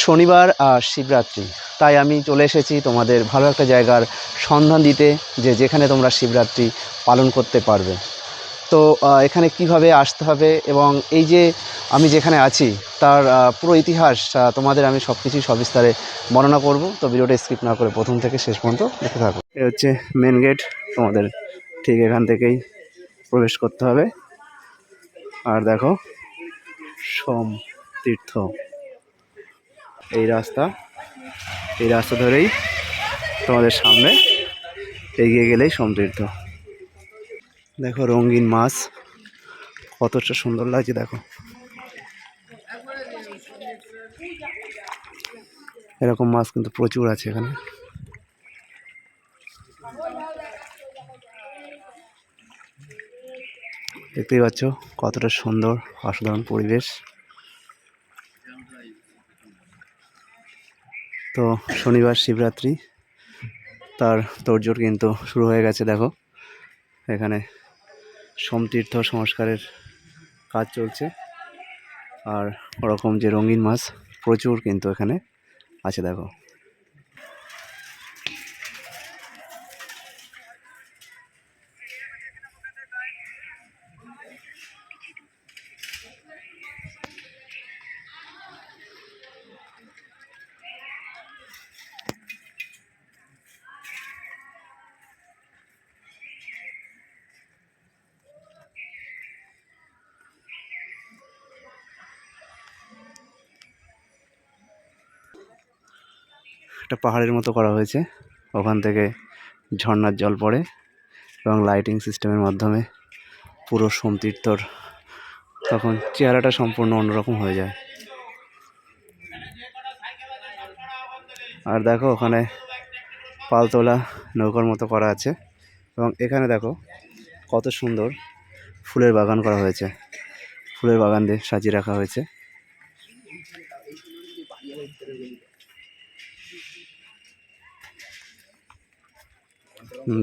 শনিবার আর শিবরাত্রি, তাই আমি চলে এসেছি তোমাদের ভালো একটা জায়গার সন্ধান দিতে, যেখানে তোমরা শিবরাত্রি পালন করতে পারবে। তো এখানে কিভাবে আসতে হবে এবং এই যে আমি যেখানে আছি তার পুরো ইতিহাস তোমাদের আমি সব কিছুই সবিস্তারে বর্ণনা করব। তো ভিডিওটা স্কিপ না করে প্রথম থেকে শেষ পর্যন্ত দেখতে থাকো। এ হচ্ছে মেন গেট, তোমাদের ঠিক এখান থেকেই প্রবেশ করতে হবে। আর দেখো সোম তীর্থ, এই রাস্তা ধরেই তোমাদের সামনে এগিয়ে গেলেই সোম তীর্থ। দেখো রঙিন মাছ কতটা সুন্দর লাগছে, দেখো এরকম মাছ কিন্তু প্রচুর আছে এখানে। দেখতেই পাচ্ছ কতটা সুন্দর অসাধারণ পরিবেশ। তো শনিবার শিবরাত্রি, তার তোড়জোড় কিন্তু শুরু হয়ে গেছে। দেখো এখানে সোমতীর্থ সংস্কারের কাজ চলছে, আর ওরকম যে রঙিন মাছ প্রচুর কিন্তু এখানে আছে। দেখো একটা পাহাড়ের মতো করা হয়েছে, ওখান থেকে ঝর্ণার জল পড়ে এবং লাইটিং সিস্টেমের মাধ্যমে পুরো সোমতীর্থর তখন চেহারাটা সম্পূর্ণ অন্যরকম হয়ে যায়। আর দেখো ওখানে পালতোলা নৌকার মতো করা আছে, এবং এখানে দেখো কত সুন্দর ফুলের বাগান করা হয়েছে, ফুলের বাগান দিয়ে সাজিয়ে রাখা হয়েছে।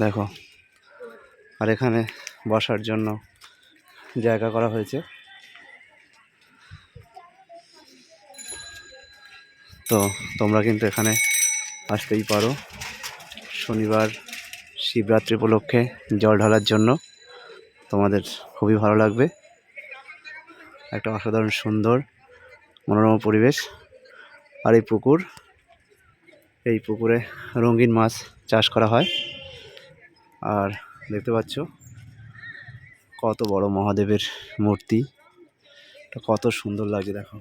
দেখো আর এখানে বসার জন্য জায়গা করা হয়েছে। তো তোমরা কিন্তু এখানে আসতেই পারো শনিবার শিবরাত্রি উপলক্ষে জল ঢালার জন্য। তোমাদের খুবই ভালো লাগবে, একটা অসাধারণ সুন্দর মনোরম পরিবেশ। আর এই পুকুরে রঙিন মাছ চাষ করা হয়। আর দেখতে পাচ্ছ কত বড় মহাদেবের মূর্তি, কত সুন্দর লাগছে। দেখো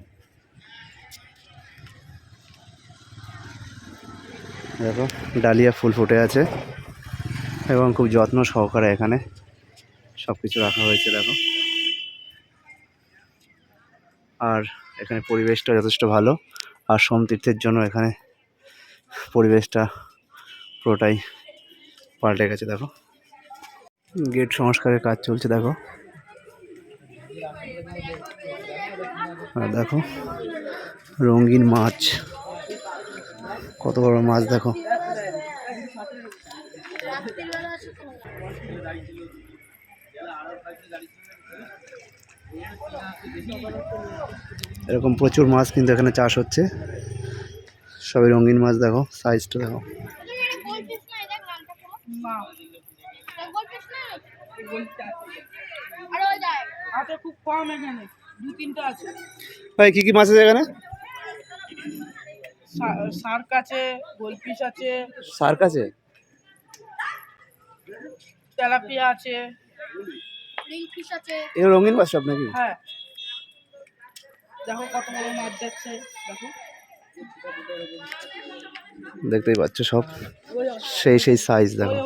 দেখো ডালিয়া ফুল ফুটে আছে এবং খুব যত্ন সহকারে এখানে সব কিছু রাখা হয়েছে। দেখো আর এখানে পরিবেশটা যথেষ্ট ভালো, আর সোমতীর্থের জন্য এখানে পরিবেশটা পুরোটাই পাল্টে গেছে। দেখো গেট সংস্কারের কাজ চলছে। দেখো আর দেখো রঙিন মাছ, কত বড় মাছ দেখো। এরকম প্রচুর মাছ কিন্তু এখানে চাষ হচ্ছে, সবই রঙিন মাছ। দেখো সাইজটা দেখো। ভাই কি কি মাছ আছে এখানে? শার্ক আছে, গোলফিশ আছে, তেলাপিয়া আছে, রিংফিশ আছে। এগুলো রঙিন মাছ সব নাকি? হ্যাঁ দেখো কত বড় মাছ যাচ্ছে, দেখো দেখতেই পাচ্ছ সব সেই সাইজ। দেখো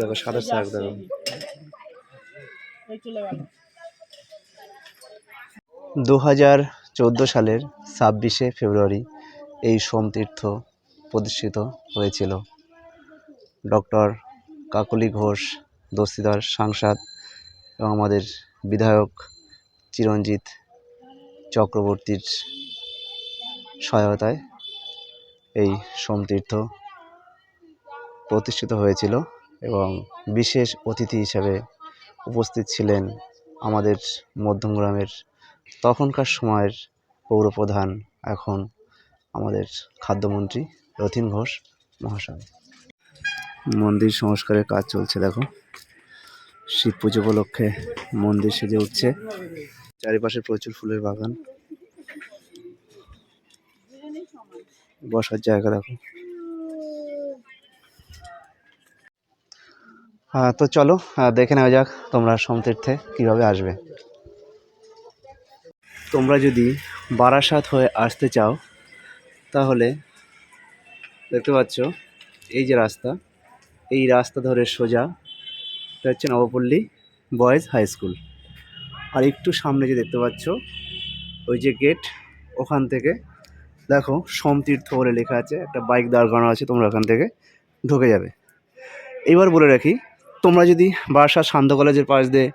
দেখো সাদা শার্ক। দেখো 2014 সালের 26শে ফেব্রুয়ারি এই সোমতীর্থ প্রতিষ্ঠিত হয়েছিল। ডক্টর কাকলি ঘোষ দস্তিদার সাংসদ এবং আমাদের বিধায়ক চিরঞ্জিত চক্রবর্তীর সহায়তায় এই সোমতীর্থ প্রতিষ্ঠিত হয়েছিল, এবং বিশেষ অতিথি হিসেবে উপস্থিত ছিলেন আমাদের মধ্যমগ্রামের তখনকার সময়ের পৌরপ্রধান, এখন আমাদের খাদ্যমন্ত্রী রথীন ঘোষ মহাশয়। মন্দির সংস্কারের কাজ চলছে, দেখো শিব পুজো উপলক্ষে মন্দির সেজে উঠছে। চারিপাশে প্রচুর ফুলের বাগান, বসার জায়গা দেখো। তো চলো দেখে নেওয়া যাক তোমরা সোমতীর্থে কিভাবে আসবে। তোমরা যদি বারাসাত হয়ে আসতে চাও তাহলে দেখতে পাচ্ছ এই যে রাস্তা, এই রাস্তা ধরে সোজা, এটা হচ্ছে নবপল্লী বয়েজ হাই স্কুল। আর একটু সামনে যে দেখতে পাচ্ছ ওই যে গেট, ওখান থেকে দেখো সোমতীর্থ বলে লেখা আছে, একটা বাইক দাঁড় করানো আছে, তোমরা ওখান থেকে ঢুকে যাবে। এইবার বলে রাখি, তোমরা যদি বারাসাত সান্ধ্য কলেজের পাশ দিয়ে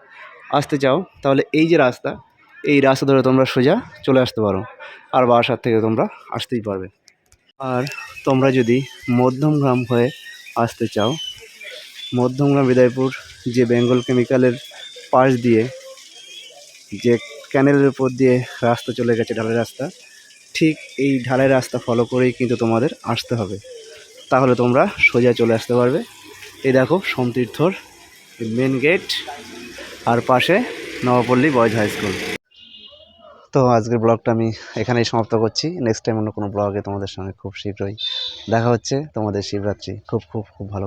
আসতে চাও তাহলে এই যে রাস্তা, এই রাস্তা ধরে তোমরা সোজা চলে আসতে পারো, আর বারাসাত থেকে তোমরা আসতেই পারবে। আর তোমরা যদি মধ্যমগ্রাম হয়ে আসতে চাও, মধ্যমগ্রাম বিদায়পুর যে বেঙ্গল কেমিক্যালের পাশ দিয়ে যে ক্যানেলের উপর দিয়ে রাস্তা চলে গেছে, ঢালাই রাস্তা, ঠিক এই ঢালাই রাস্তা ফলো করেই কিন্তু তোমাদের আসতে হবে, তাহলে তোমরা সোজা চলে আসতে পারবে। এই দেখো সোমতীর্থর মেন গেট, আর পাশে নবপল্লী বয়েজ হাই স্কুল। তো আজকের ব্লগটা আমি এখানেই সমাপ্ত করছি। নেক্সট টাইম অন্য কোনো ব্লগে তোমাদের সঙ্গে খুব শীঘ্রই দেখা হচ্ছে। তোমাদের শিবরাত্রি খুব খুব খুব ভালো